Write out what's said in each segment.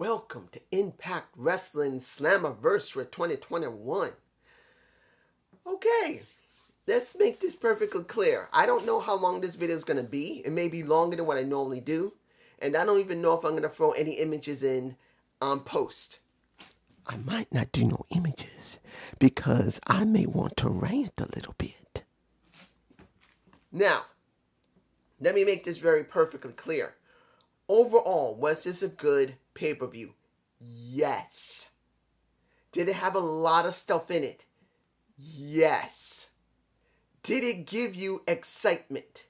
welcome to Impact Wrestling Slammiversary 2021. Okay, let's make this perfectly clear. I don't know how long this video is going to be. It may be longer than what I normally do. And I don't even know if I'm going to throw any images in on post. I might not do no images because I may want to rant a little bit. Now, let me make this very perfectly clear. Overall, was this a good pay-per-view? Yes. Did it have a lot of stuff in it? Yes. Did it give you excitement?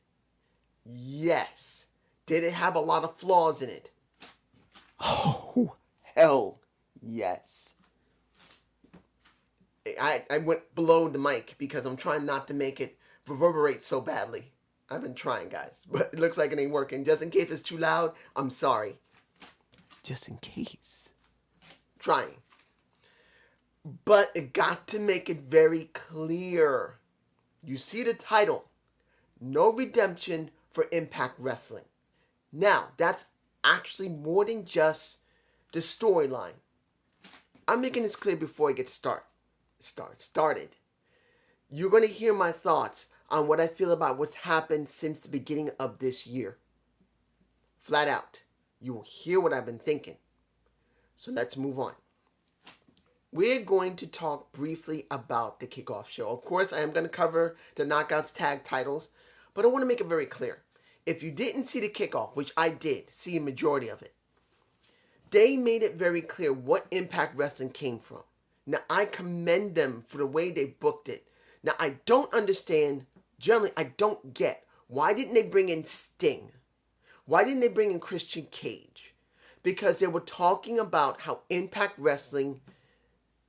Yes. Did it have a lot of flaws in it? Oh, hell yes. I went below the mic because I'm trying not to make it reverberate so badly. I've been trying, guys, but it looks like it ain't working. Just in case it's too loud, I'm sorry. Just in case. Trying. But it got to make it very clear. You see the title, No Redemption for Impact Wrestling. Now, that's actually more than just the storyline. I'm making this clear before I get started. You're going to hear my thoughts on what I feel about what's happened since the beginning of this year. Flat out. You will hear what I've been thinking. So let's move on. We're going to talk briefly about the kickoff show. Of course, I am going to cover the Knockouts tag titles, but I want to make it very clear. If you didn't see the kickoff, which I did see a majority of it, they made it very clear what Impact Wrestling came from. Now, I commend them for the way they booked it. Now, I don't understand, generally, I don't get, why didn't they bring in Sting? Why didn't they bring in Christian Cage? Because they were talking about how Impact Wrestling,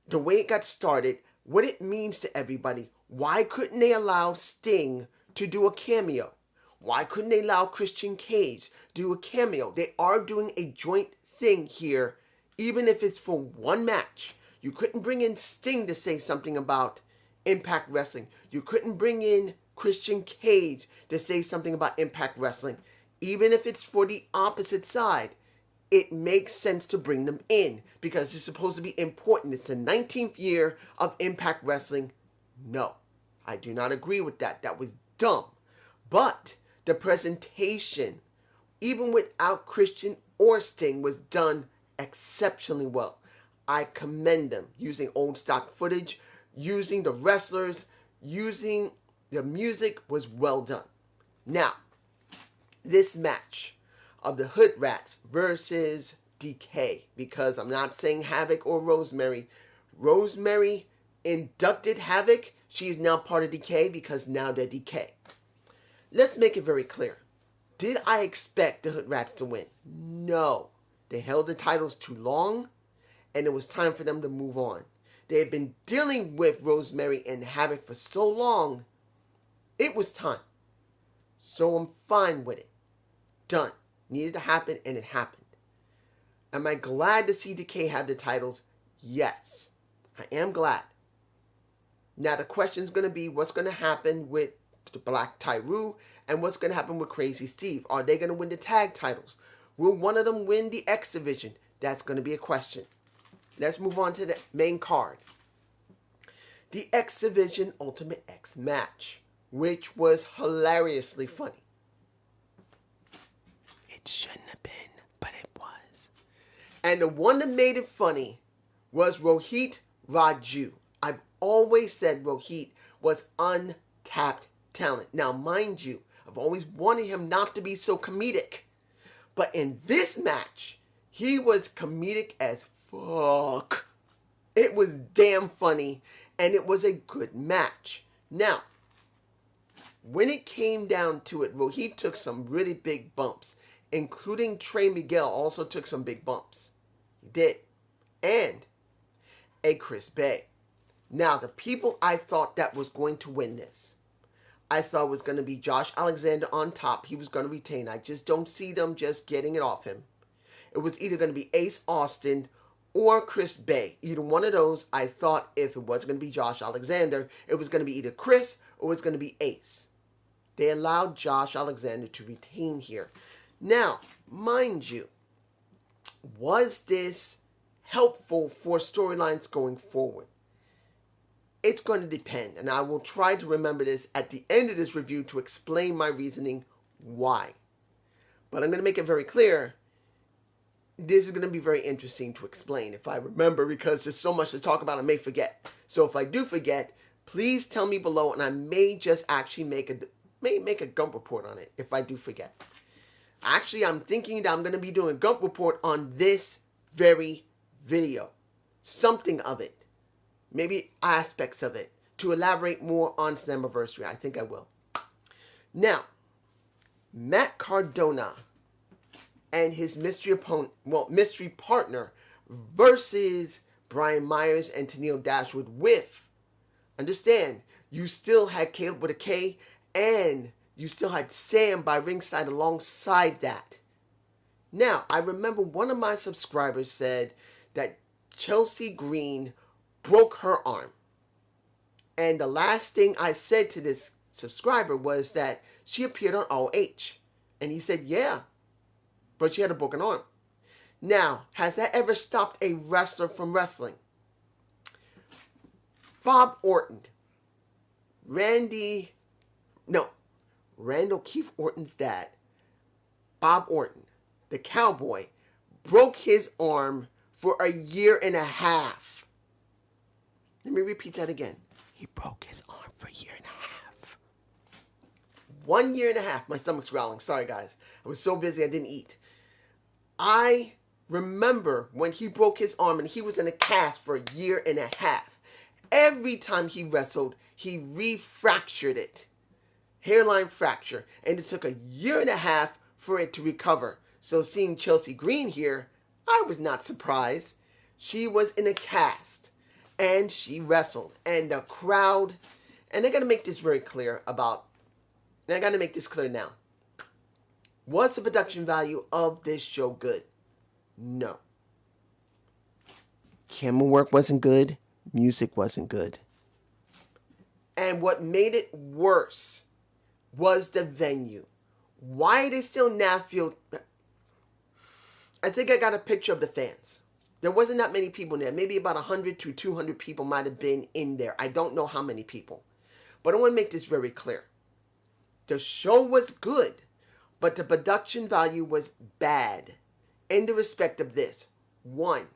the way it got started, what it means to everybody. Why couldn't they allow Sting to do a cameo? Why couldn't they allow Christian Cage to do a cameo? They are doing a joint thing here, even if it's for one match. You couldn't bring in Sting to say something about Impact Wrestling. You couldn't bring in Christian Cage to say something about Impact Wrestling. Even if it's for the opposite side, it makes sense to bring them in because it's supposed to be important. It's the 19th year of Impact Wrestling. No, I do not agree with that. That was dumb. But the presentation, even without Christian or Sting, was done exceptionally well. I commend them using old stock footage, using the wrestlers, using the music was well done. Now, this match of the Hood Rats versus DK, because I'm not saying Havoc or Rosemary. Rosemary inducted Havoc. She is now part of DK because now they're DK. Let's make it very clear. Did I expect the Hood Rats to win? No. They held the titles too long, and it was time for them to move on. They had been dealing with Rosemary and Havoc for so long, it was time. So I'm fine with it. Done. Needed to happen, and it happened. Am I glad to see DK have the titles? Yes. I am glad. Now the question is going to be what's going to happen with the Black Tyru and what's going to happen with Crazy Steve. Are they going to win the tag titles? Will one of them win the X Division? That's going to be a question. Let's move on to the main card. The X Division Ultimate X match, which was hilariously funny. It shouldn't have been, but it was. And the one that made it funny was Rohit Raju. I've always said Rohit was untapped talent. Now, mind you, I've always wanted him not to be so comedic. But in this match, he was comedic as fuck. It was damn funny, and it was a good match. Now, when it came down to it, Rohit took some really big bumps, including Trey Miguel also took some big bumps. He did. And a Chris Bay. Now, the people I thought that was going to win this, I thought it was going to be Josh Alexander on top. He was going to retain. I just don't see them just getting it off him. It was either going to be Ace Austin or Chris Bay. Either one of those, I thought if it wasn't going to be Josh Alexander, it was going to be either Chris or it was going to be Ace. They allowed Josh Alexander to retain here. Now, mind you, Was this helpful for storylines going forward? It's going to depend, and I will try to remember this at the end of this review to explain my reasoning why. But I'm going to make it very clear, this is going to be very interesting to explain if I remember, because there's so much to talk about I may forget. So if I do forget, please tell me below, and I may just actually make a Gump report on it if I do forget. Actually, I'm thinking that I'm going to be doing a Gump report on this very video. Something of it. Maybe aspects of it. To elaborate more on Slammiversary. I think I will. Now, Matt Cardona and his mystery partner versus Brian Myers and Tennille Dashwood with, understand, you still had Caleb with a K, and you still had Sam by ringside alongside that. Now, I remember one of my subscribers said that Chelsea Green broke her arm. And the last thing I said to this subscriber was that she appeared on ROH. And he said, yeah, but she had a broken arm. Now, has that ever stopped a wrestler from wrestling? Bob Orton. Randall Keith Orton's dad, Bob Orton, the cowboy, broke his arm for a year and a half. Let me repeat that again. He broke his arm for a year and a half. 1 year and a half. My stomach's growling. Sorry, guys. I was so busy I didn't eat. I remember when he broke his arm and he was in a cast for a year and a half. Every time he wrestled, he refractured it. Hairline fracture. And it took a year and a half for it to recover. So seeing Chelsea Green here, I was not surprised. She was in a cast. And she wrestled. And the crowd, and I got to make this very clear about, and I got to make this clear now. Was the production value of this show good? No. Camera work wasn't good. Music wasn't good. And what made it worse was the venue. Why they still now feel... I think I got a picture of the fans. There wasn't that many people there. Maybe about 100 to 200 people might have been in there. I don't know how many people. But I want to make this very clear. The show was good, but the production value was bad. In the respect of this. One,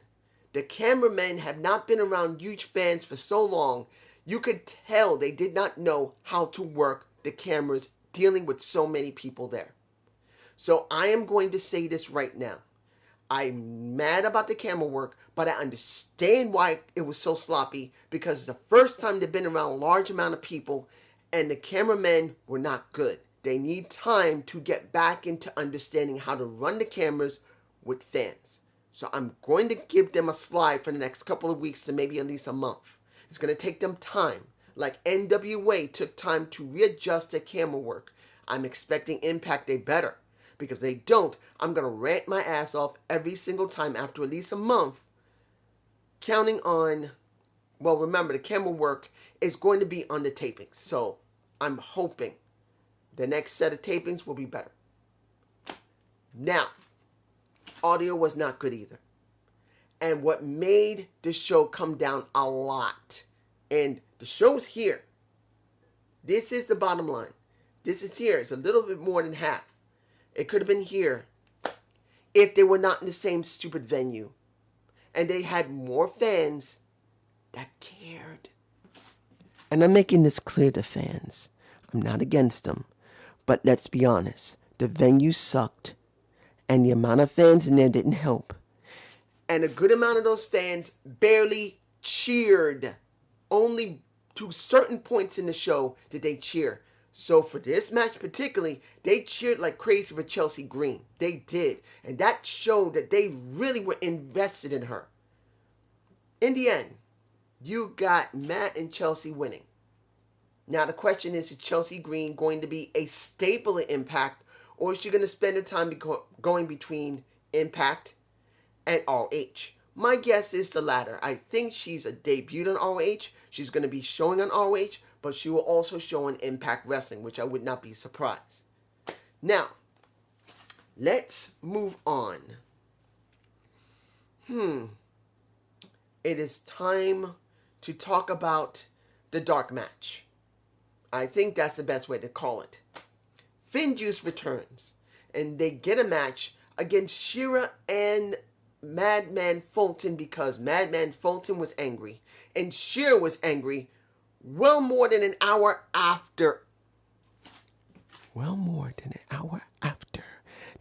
the cameramen have not been around huge fans for so long, you could tell they did not know how to work the cameras dealing with so many people there. So I am going to say this right now. I'm mad about the camera work, but I understand why it was so sloppy, because it's the first time they've been around a large amount of people and the cameramen were not good. They need time to get back into understanding how to run the cameras with fans. So I'm going to give them a slide for the next couple of weeks to maybe at least a month. It's going to take them time. Like NWA took time to readjust their camera work. I'm expecting Impact they better. Because if they don't, I'm going to rant my ass off every single time after at least a month. Counting on, well, remember, the camera work is going to be on the tapings. So I'm hoping the next set of tapings will be better. Now, audio was not good either. And what made the show come down a lot, and the show's here. This is the bottom line. This is here. It's a little bit more than half. It could have been here if they were not in the same stupid venue. And they had more fans that cared. And I'm making this clear to fans. I'm not against them. But let's be honest. The venue sucked. And the amount of fans in there didn't help. And a good amount of those fans barely cheered. Only to certain points in the show did they cheer. So for this match particularly, they cheered like crazy for Chelsea Green. They did. And that showed that they really were invested in her. In the end, you got Matt and Chelsea winning. Now the question is Chelsea Green going to be a staple in Impact, or is she going to spend her time going between Impact and ROH? My guess is the latter. I think she's a debut on ROH. She's going to be showing on ROH, but she will also show on Impact Wrestling, which I would not be surprised. Now, let's move on It is time to talk about the dark match. I think that's the best way to call it. Finjuice returns, and they get a match against Shira and Madman Fulton because Madman Fulton was angry, and Shira was angry well more than an hour after. Well more than an hour after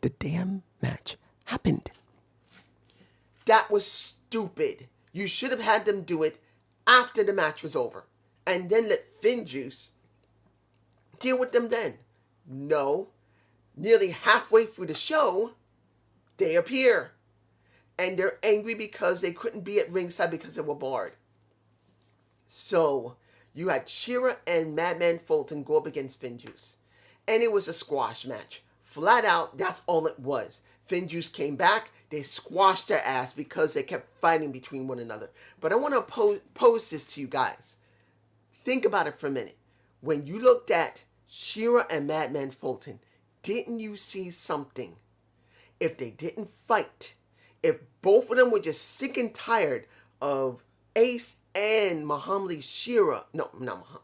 the damn match happened. That was stupid. You should have had them do it after the match was over, and then let Finjuice deal with them then. No. Nearly halfway through the show, they appear. And they're angry because they couldn't be at ringside because they were barred. So, you had Shira and Madman Fulton go up against Finjuice. And it was a squash match. Flat out, that's all it was. Finjuice came back. They squashed their ass because they kept fighting between one another. But I want to pose this to you guys. Think about it for a minute. When you looked at Shira and Madman Fulton, didn't you see something? If they didn't fight, if both of them were just sick and tired of Ace and Muhammad Shira, no, not Muhammad,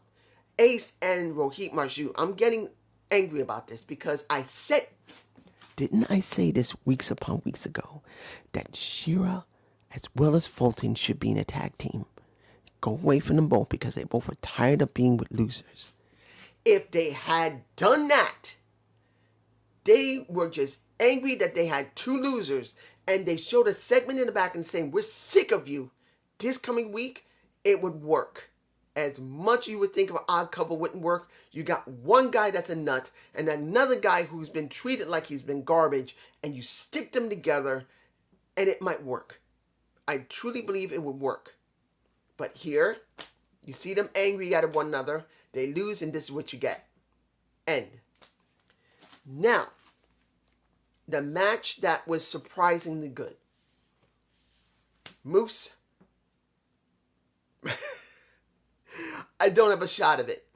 Ace and Rohit Marju. I'm getting angry about this because didn't I say this weeks upon weeks ago that Shira as well as Fulton should be in a tag team? Go away from them both because they both are tired of being with losers. If they had done that, they were just angry that they had two losers, and they showed a segment in the back and saying, we're sick of you. This coming week, it would work. As much as you would think of an odd couple wouldn't work, you got one guy that's a nut and another guy who's been treated like he's been garbage, and you stick them together and it might work. I truly believe it would work. But here, you see them angry at one another, they lose, and this is what you get. End. Now, the match that was surprisingly good. Moose. I don't have a shot of it.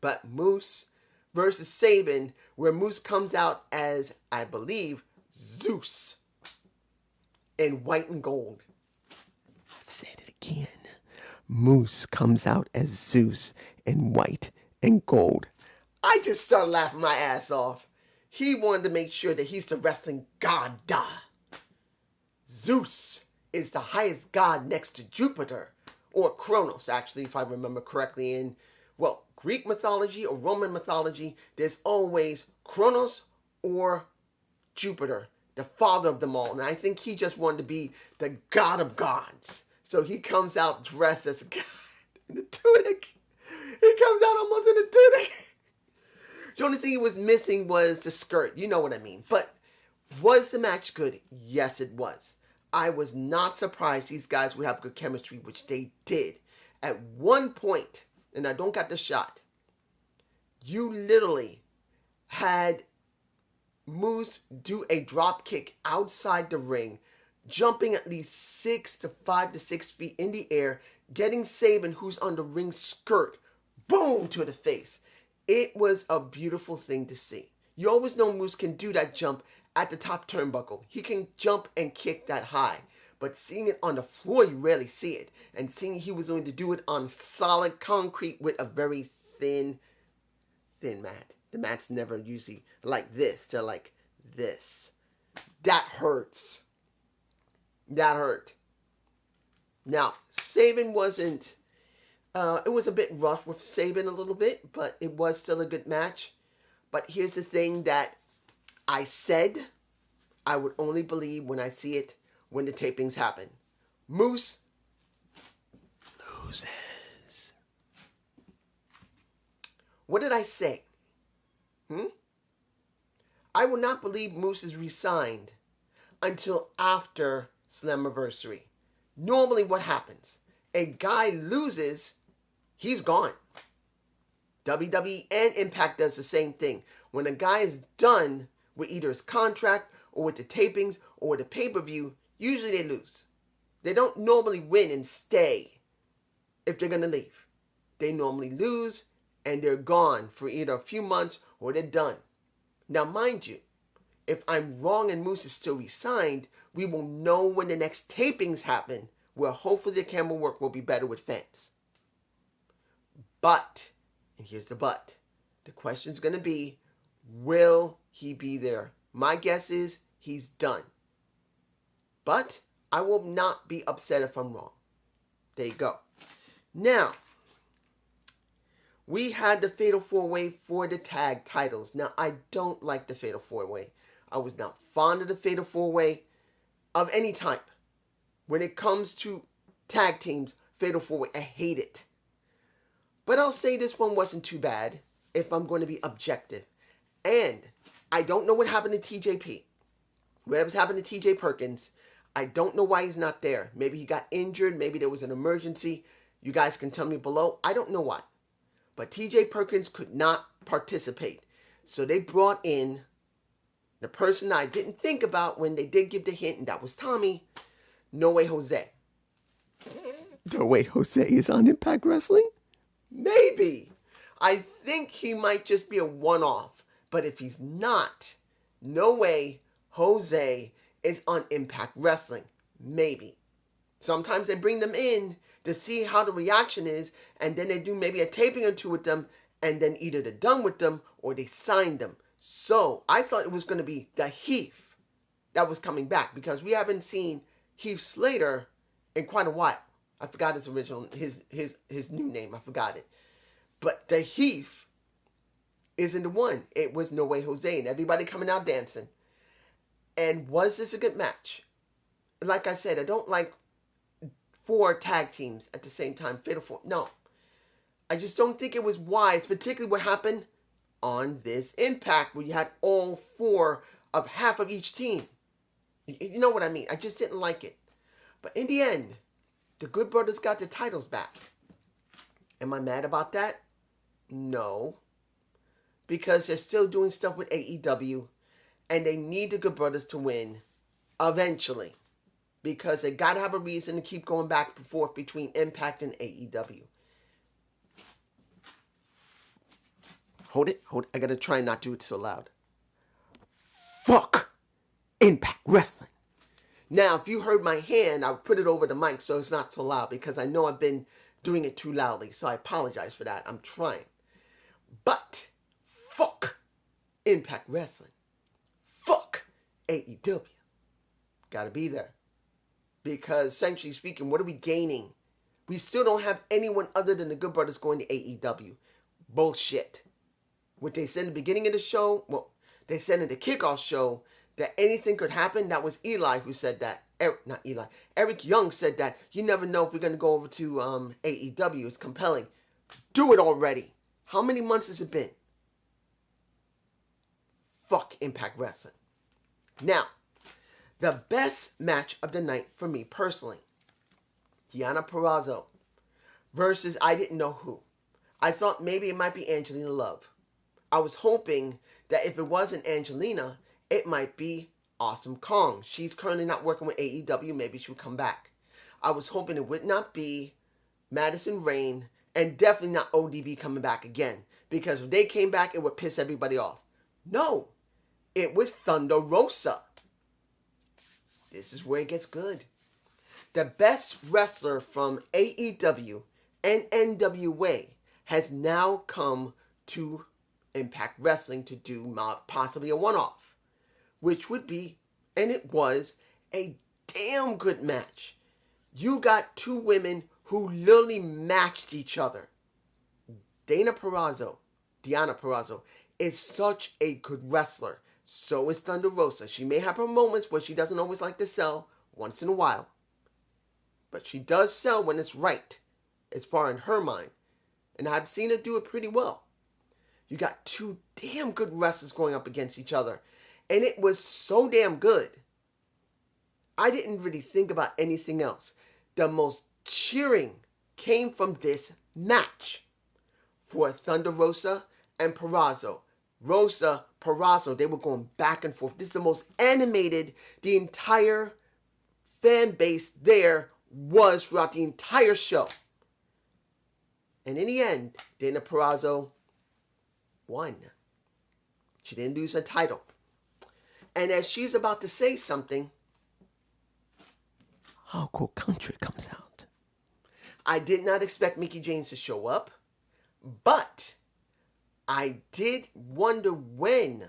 But Moose versus Sabin, where Moose comes out as, I believe, Zeus in white and gold. I said it again. Moose comes out as Zeus in white and gold. I just started laughing my ass off. He wanted to make sure that he's the wrestling god. Zeus is the highest god next to Jupiter, or Kronos, actually, if I remember correctly. In, well, Greek mythology or Roman mythology, there's always Kronos or Jupiter, the father of them all. And I think he just wanted to be the god of gods. So he comes out dressed as a god in a tunic. He comes out almost in a tunic. The only thing he was missing was the skirt. You know what I mean. But was the match good? Yes, it was. I was not surprised these guys would have good chemistry, which they did. At one point, and I don't got the shot, you literally had Moose do a drop kick outside the ring, jumping at least 5 to 6 feet in the air, getting Sabin, who's on the ring skirt, boom, to the face. It was a beautiful thing to see. You always know Moose can do that jump at the top turnbuckle. He can jump and kick that high. But seeing it on the floor, you rarely see it. And seeing he was going to do it on solid concrete with a very thin mat. The mat's never usually like this. They're like this. That hurts. That hurt. Now, Sabin wasn't... it was a bit rough with Sabin a little bit, but it was still a good match. But here's the thing that I said I would only believe when I see it when the tapings happen. Moose loses. What did I say? I will not believe Moose is re-signed until after Slammiversary. Normally what happens? A guy loses, he's gone. WWE and Impact does the same thing. When a guy is done with either his contract or with the tapings or with the pay-per-view, usually they lose. They don't normally win and stay if they're going to leave. They normally lose and they're gone for either a few months or they're done. Now, mind you, if I'm wrong and Moose is still re-signed, we will know when the next tapings happen, where hopefully the camera work will be better with fans. But, and here's the but, the question's going to be, will he be there? My guess is he's done. But I will not be upset if I'm wrong. There you go. Now, we had the Fatal 4-Way for the tag titles. Now, I don't like the Fatal 4-Way. I was not fond of the Fatal 4-Way of any type. When it comes to tag teams, Fatal 4-Way, I hate it. But I'll say this one wasn't too bad if I'm going to be objective. And I don't know what happened to TJP. Whatever's happened to TJ Perkins, I don't know why he's not there. Maybe he got injured. Maybe there was an emergency. You guys can tell me below. I don't know why. But TJ Perkins could not participate. So they brought in the person I didn't think about when they did give the hint, and that was Tommy. No Way Jose. No Way Jose is on Impact Wrestling? Maybe. I think he might just be a one-off. But if he's not, No Way Jose is on Impact Wrestling. Maybe. Sometimes they bring them in to see how the reaction is, and then they do maybe a taping or two with them, and then either they're done with them or they signed them. So I thought it was going to be the Heath that was coming back, because we haven't seen Heath Slater in quite a while. I forgot his original, his new name. I forgot it. But the Heath isn't the one. It was No Way Jose, and everybody coming out dancing. And was this a good match? Like I said, I don't like 4 tag teams at the same time. Fatal 4. No. I just don't think it was wise, particularly what happened on this Impact, where you had all 4 of half of each team. You know what I mean? I just didn't like it. But in the end, the Good Brothers got the titles back. Am I mad about that? No. Because they're still doing stuff with AEW, and they need the Good Brothers to win eventually. Because they got to have a reason to keep going back and forth between Impact and AEW. Hold it. I got to try not to do it so loud. Fuck Impact Wrestling. Now, if you heard my hand, I'll put it over the mic so it's not so loud, because I know I've been doing it too loudly. So I apologize for that. I'm trying. But fuck Impact Wrestling. Fuck AEW. Gotta be there. Because, essentially speaking, what are we gaining? We still don't have anyone other than the Good Brothers going to AEW. Bullshit. What they said in the beginning of the show, well, they said in the kickoff show that anything could happen. That was Eli who said that. Eric Young said that. You never know if we're going to go over to AEW. It's compelling. Do it already. How many months has it been? Fuck Impact Wrestling. Now, the best match of the night for me personally, Deonna Purrazzo versus I didn't know who. I thought maybe it might be Angelina Love. I was hoping that if it wasn't Angelina, it might be Awesome Kong. She's currently not working with AEW. Maybe she'll come back. I was hoping it would not be Madison Rayne, and definitely not ODB coming back again. Because if they came back, it would piss everybody off. No, it was Thunder Rosa. This is where it gets good. The best wrestler from AEW and NWA has now come to Impact Wrestling to do possibly a one-off. Which would be, and it was, a damn good match. You got 2 women who literally matched each other. Deonna Purrazzo is such a good wrestler. So is Thunder Rosa. She may have her moments where she doesn't always like to sell, once in a while. But she does sell when it's right, as far in her mind. And I've seen her do it pretty well. You got 2 damn good wrestlers going up against each other. And it was so damn good. I didn't really think about anything else. The most cheering came from this match for Thunder Rosa and Purrazzo. Rosa, Purrazzo, they were going back and forth. This is the most animated the entire fan base there was throughout the entire show. And in the end, Deonna Purrazzo won. She didn't lose her title. And as she's about to say something, Hardcore Country comes out. I did not expect Mickie James to show up, but I did wonder when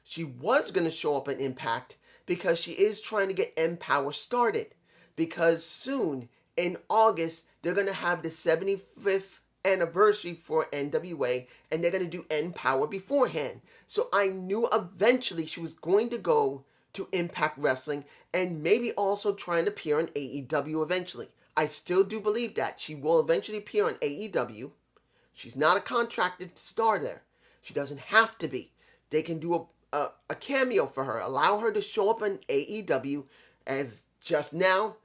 she was going to show up in Impact, because she is trying to get Empower started. Because soon, in August, they're going to have the 75th anniversary for NWA, and they're going to do Empower beforehand. So I knew eventually she was going to go to Impact Wrestling and maybe also try and appear on AEW eventually. I still do believe that she will eventually appear on AEW. She's not a contracted star there. She doesn't have to be. They can do a cameo for her. Allow her to show up on AEW as just now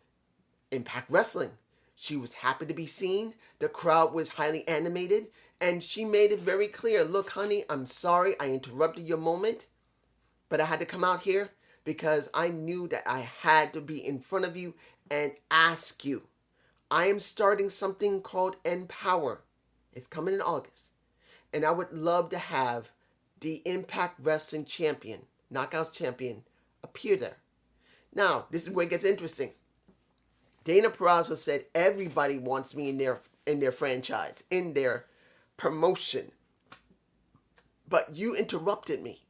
Impact Wrestling. She was happy to be seen. The crowd was highly animated. And she made it very clear, look, honey, I'm sorry I interrupted your moment, but I had to come out here because I knew that I had to be in front of you and ask you. I am starting something called Empower. It's coming in August. And I would love to have the Impact Wrestling champion, Knockouts champion, appear there. Now, this is where it gets interesting. Dana Purrazzo said everybody wants me in their franchise, in their promotion. But you interrupted me.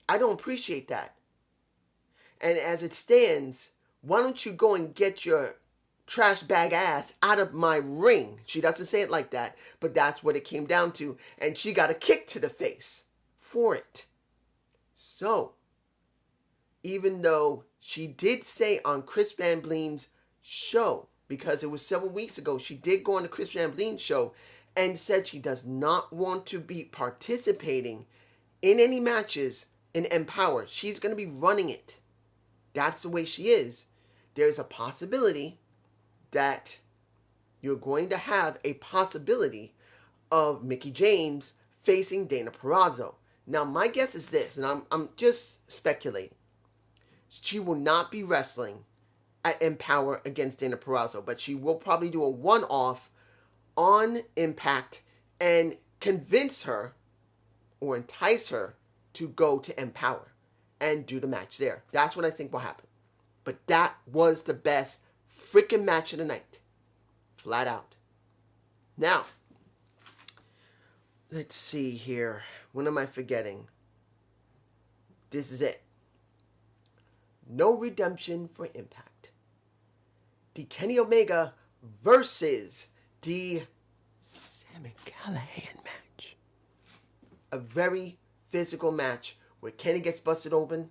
I don't appreciate that. And as it stands, why don't you go and get your trash bag ass out of my ring? She doesn't say it like that, but that's what it came down to. And she got a kick to the face for it. So, even though she did say on Chris Van Vliet's show, because it was several weeks ago, she did go on the Chris Van Vliet show and said she does not want to be participating in any matches in Empower. She's going to be running it. That's the way she is. There's a possibility that you're going to have a possibility of Mickie James facing Dana Purrazzo. Now, my guess is this, and I'm just speculating. She will not be wrestling at Empower against Dana Purrazzo, but she will probably do a one-off on Impact and convince her or entice her to go to Empower and do the match there. That's what I think will happen. But that was the best freaking match of the night. Flat out. Now, let's see here. What am I forgetting? This is it. No redemption for Impact. The Kenny Omega versus the Sami Callihan match. A very physical match where Kenny gets busted open,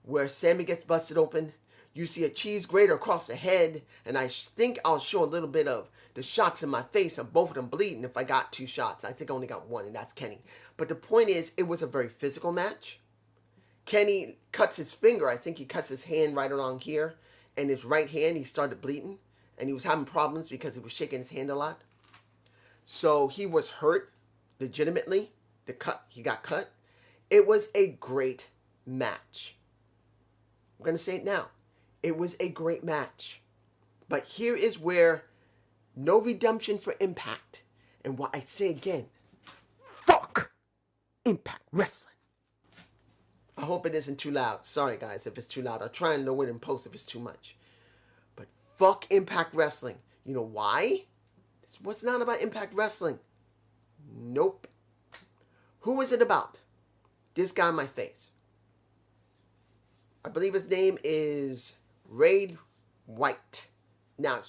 where Sami gets busted open. You see a cheese grater across the head, and I think I'll show a little bit of the shots in my face of both of them bleeding if I got 2 shots. I think I only got 1, and that's Kenny. But the point is, it was a very physical match. Kenny cuts his finger. I think he cuts his hand right along here, and his right hand, he started bleeding, and he was having problems because he was shaking his hand a lot. So he was hurt, legitimately. He got cut. It was a great match. I'm going to say it now. It was a great match. But here is where no redemption for Impact. And what I say again, fuck Impact Wrestling. I hope it isn't too loud. Sorry, guys, if it's too loud. I'll try and lower it in post if it's too much. But fuck Impact Wrestling. You know why? It's what's not about Impact Wrestling. Nope. Who is it about? This guy in my face. I believe his name is Ray White. Now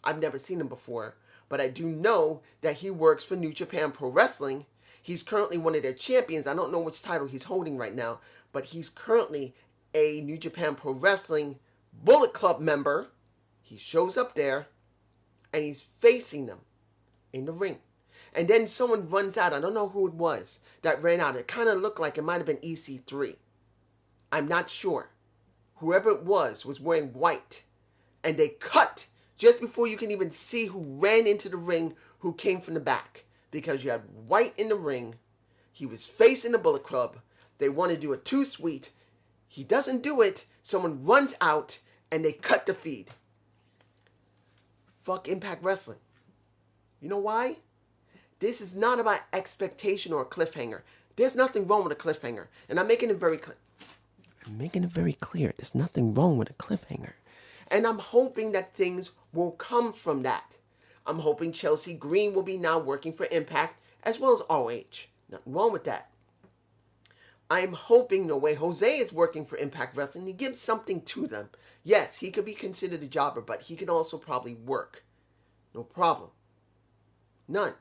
I've never seen him before, but I do know that he works for New Japan Pro Wrestling. He's currently one of their champions. I don't know which title he's holding right now, but he's currently a New Japan Pro Wrestling Bullet Club member. He shows up there, and he's facing them in the ring. And then someone runs out. I don't know who it was that ran out. It kind of looked like it might have been EC3. I'm not sure. Whoever it was wearing white. And they cut just before you can even see who ran into the ring, who came from the back. Because you had White in the ring. He was facing the Bullet Club. They want to do a 2-sweet. He doesn't do it. Someone runs out and they cut the feed. Fuck Impact Wrestling. You know why? This is not about expectation or a cliffhanger. There's nothing wrong with a cliffhanger. And I'm making it very clear. I'm making it very clear. There's nothing wrong with a cliffhanger. And I'm hoping that things will come from that. I'm hoping Chelsea Green will be now working for Impact as well as ROH. Nothing wrong with that. I'm hoping the way Jose is working for Impact Wrestling, he gives something to them. Yes, he could be considered a jobber, but he can also probably work. No problem. None.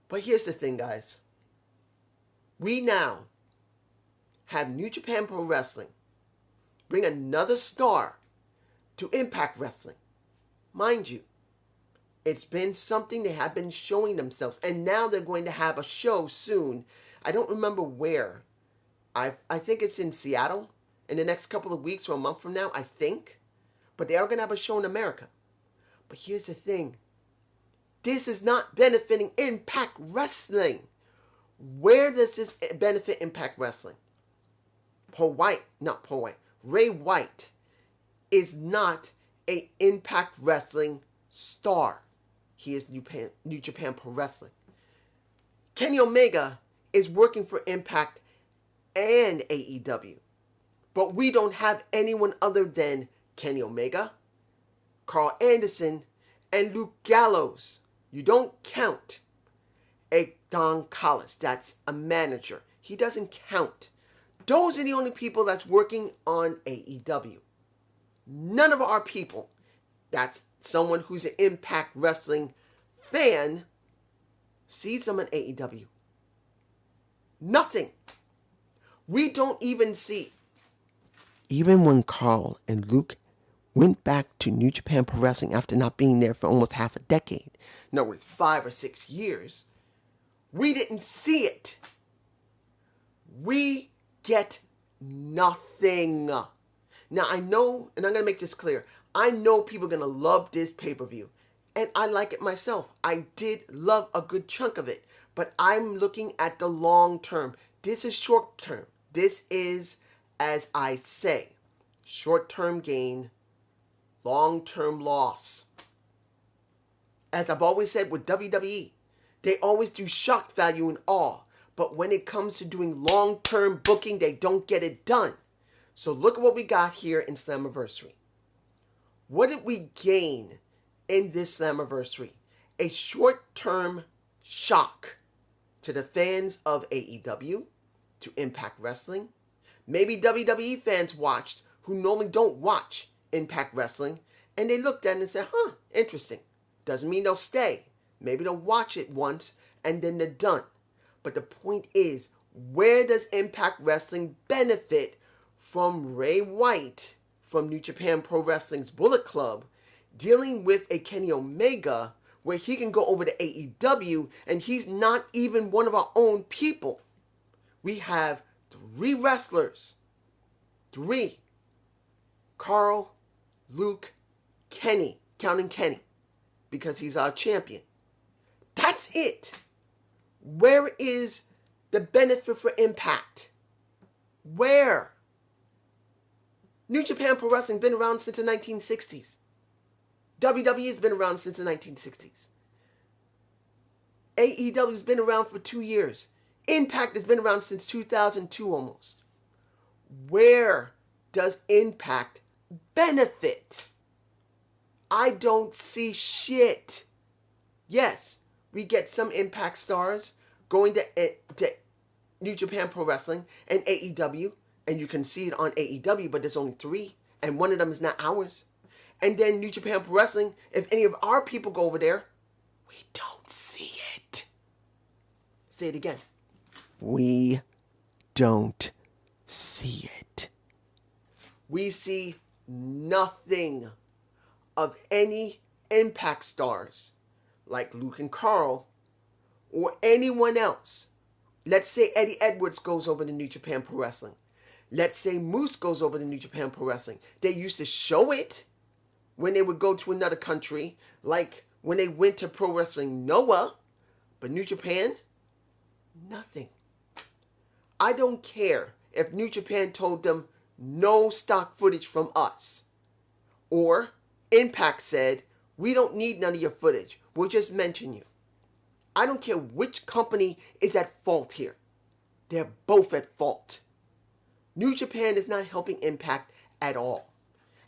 But here's the thing, guys. We now have New Japan Pro Wrestling bring another star to Impact Wrestling. Mind you, it's been something they have been showing themselves, and now they're going to have a show soon. I don't remember where. I think it's in Seattle in the next couple of weeks or a month from now, I think. But they are going to have a show in America. But here's the thing. This is not benefiting Impact Wrestling. Where does this benefit Impact Wrestling? Ray White is not a Impact Wrestling star. He is New Japan Pro Wrestling. Kenny Omega is working for Impact and AEW. But we don't have anyone other than Kenny Omega, Carl Anderson, and Luke Gallows. You don't count a Don Callis. That's a manager. He doesn't count. Those are the only people that's working on AEW. None of our people, that's someone who's an Impact Wrestling fan, sees them on AEW. Nothing. We don't even see. Even when Carl and Luke went back to New Japan Pro Wrestling after not being there for almost half a decade, in other words, 5 or 6 years, we didn't see it. We get nothing. Now, I know, and I'm going to make this clear, I know people are going to love this pay-per-view, and I like it myself. I did love a good chunk of it, but I'm looking at the long term. This is short term. This is, as I say, short-term gain, long-term loss. As I've always said with WWE, they always do shock value and awe, but when it comes to doing long-term booking, they don't get it done. So look at what we got here in Slammiversary. What did we gain in this Slammiversary? A short-term shock to the fans of AEW, to Impact Wrestling. Maybe WWE fans watched who normally don't watch Impact Wrestling, and they looked at it and said, interesting. Doesn't mean they'll stay. Maybe they'll watch it once, and then they're done. But the point is, where does Impact Wrestling benefit from Ray White, from New Japan Pro Wrestling's Bullet Club, dealing with a Kenny Omega, where he can go over to AEW, and he's not even one of our own people? We have 3 wrestlers. 3. Carl, Luke, Kenny, counting Kenny, because he's our champion. That's it. Where is the benefit for Impact? Where? New Japan Pro Wrestling been around since the 1960s. WWE has been around since the 1960s. AEW has been around for 2 years. Impact has been around since 2002 almost. Where does Impact benefit? I don't see shit. Yes, we get some Impact stars going to New Japan Pro Wrestling and AEW, and you can see it on AEW, but there's only 3, and one of them is not ours. And then New Japan Pro Wrestling, if any of our people go over there, we don't see it. Say it again. We don't see it. We see nothing of any Impact stars like Luke and Carl or anyone else. Let's say Eddie Edwards goes over to New Japan Pro Wrestling. Let's say Moose goes over to New Japan Pro Wrestling. They used to show it when they would go to another country, like when they went to Pro Wrestling Noah. But New Japan, nothing. I don't care if New Japan told them no stock footage from us, or Impact said, we don't need none of your footage, we'll just mention you. I don't care which company is at fault here. They're both at fault. New Japan is not helping Impact at all.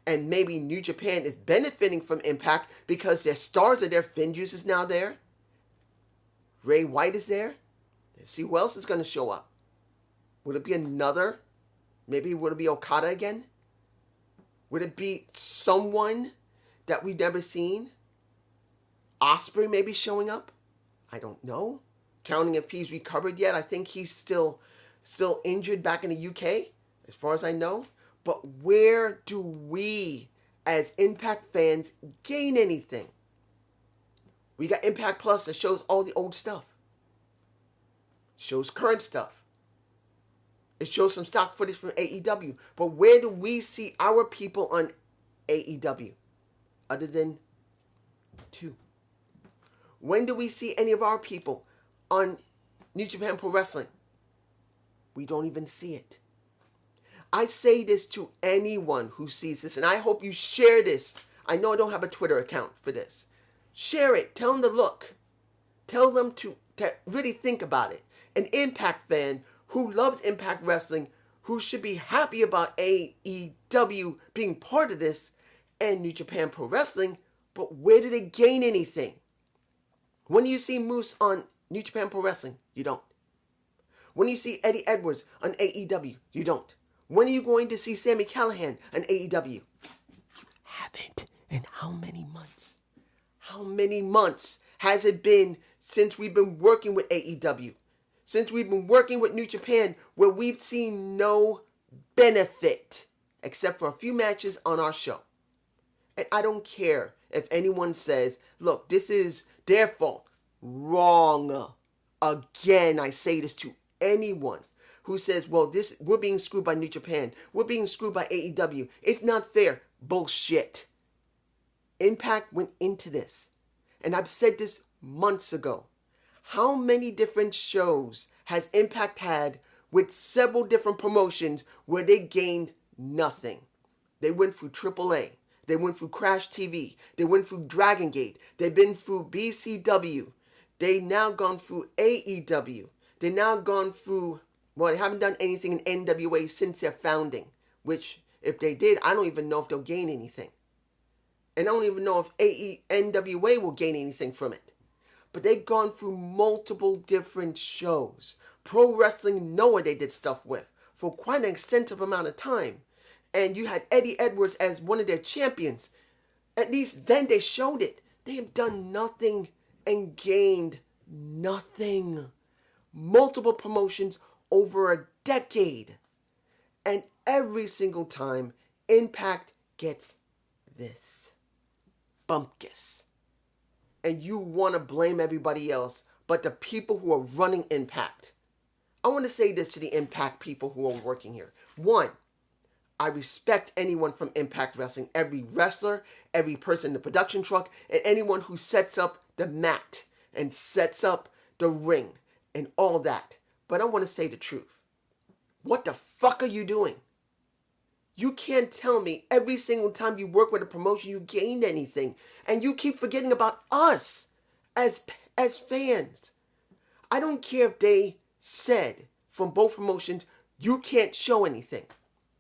And maybe New Japan is benefiting from Impact because their stars are there. Finn Juice is now there. Ray White is there. Let's see who else is going to show up. Will it be another? Maybe will it be Okada again? Would it be someone that we've never seen? Ospreay maybe showing up? I don't know. Counting if he's recovered yet. I think he's still injured back in the UK, as far as I know. But where do we, as Impact fans, gain anything? We got Impact Plus that shows all the old stuff. Shows current stuff. It shows some stock footage from AEW. But where do we see our people on AEW? Other than 2. When do we see any of our people on New Japan Pro Wrestling? We don't even see it. I say this to anyone who sees this, and I hope you share this. I know I don't have a Twitter account for this. Share it. Tell them to look. Tell them to really think about it. An Impact fan who loves Impact Wrestling, who should be happy about AEW being part of this and New Japan Pro Wrestling, but where did it gain anything? When you see Moose on New Japan Pro Wrestling, you don't. When you see Eddie Edwards on AEW, you don't. When are you going to see Sami Callihan on AEW? You haven't. In how many months? How many months has it been since we've been working with AEW? Since we've been working with New Japan, where we've seen no benefit except for a few matches on our show. And I don't care if anyone says, look, this is their fault. Wrong. Again, I say this to anyone who says, well, we're being screwed by New Japan. We're being screwed by AEW. It's not fair. Bullshit. Impact went into this. And I've said this months ago. How many different shows has Impact had with several different promotions where they gained nothing? They went through AAA. They went through Crash TV. They went through Dragon Gate. They've been through BCW. They now gone through AEW. They now gone through, well, they haven't done anything in NWA since their founding, which if they did, I don't even know if they'll gain anything. And I don't even know if NWA will gain anything from it. But they've gone through multiple different shows. Pro Wrestling Noah they did stuff with for quite an extensive amount of time. And you had Eddie Edwards as one of their champions. At least then they showed it. They have done nothing and gained nothing. Multiple promotions over a decade. And every single time, Impact gets this. Bumpkus. And you want to blame everybody else but the people who are running Impact. I want to say this to the Impact people who are working here. 1, I respect anyone from Impact Wrestling. Every wrestler, every person in the production truck, and anyone who sets up the mat and sets up the ring and all that. But I want to say the truth. What the fuck are you doing? You can't tell me every single time you work with a promotion you gained anything. And you keep forgetting about us as fans. I don't care if they said from both promotions, you can't show anything.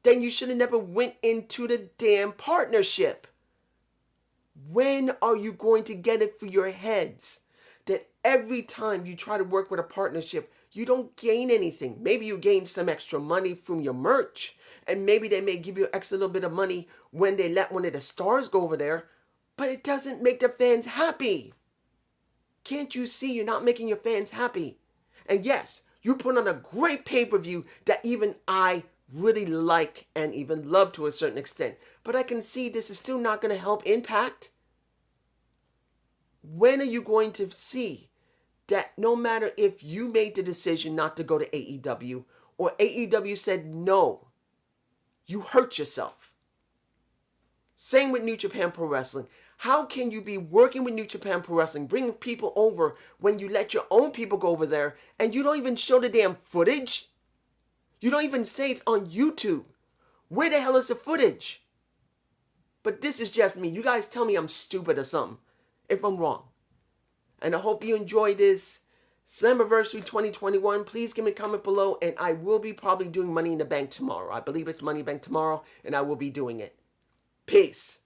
Then you should have never went into the damn partnership. When are you going to get it for your heads that every time you try to work with a partnership, you don't gain anything? Maybe you gain some extra money from your merch. And maybe they may give you an extra little bit of money when they let one of the stars go over there. But it doesn't make the fans happy. Can't you see you're not making your fans happy? And yes, you put on a great pay-per-view that even I really like and even love to a certain extent. But I can see this is still not going to help Impact. When are you going to see that no matter if you made the decision not to go to AEW or AEW said no, you hurt yourself? Same with New Japan Pro Wrestling. How can you be working with New Japan Pro Wrestling, bringing people over when you let your own people go over there and you don't even show the damn footage? You don't even say it's on YouTube. Where the hell is the footage? But this is just me. You guys tell me I'm stupid or something if I'm wrong. And I hope you enjoy this. Slammiversary 2021. Please give me a comment below, and I will be probably doing Money in the Bank tomorrow. I believe it's Money Bank tomorrow, and I will be doing it. Peace.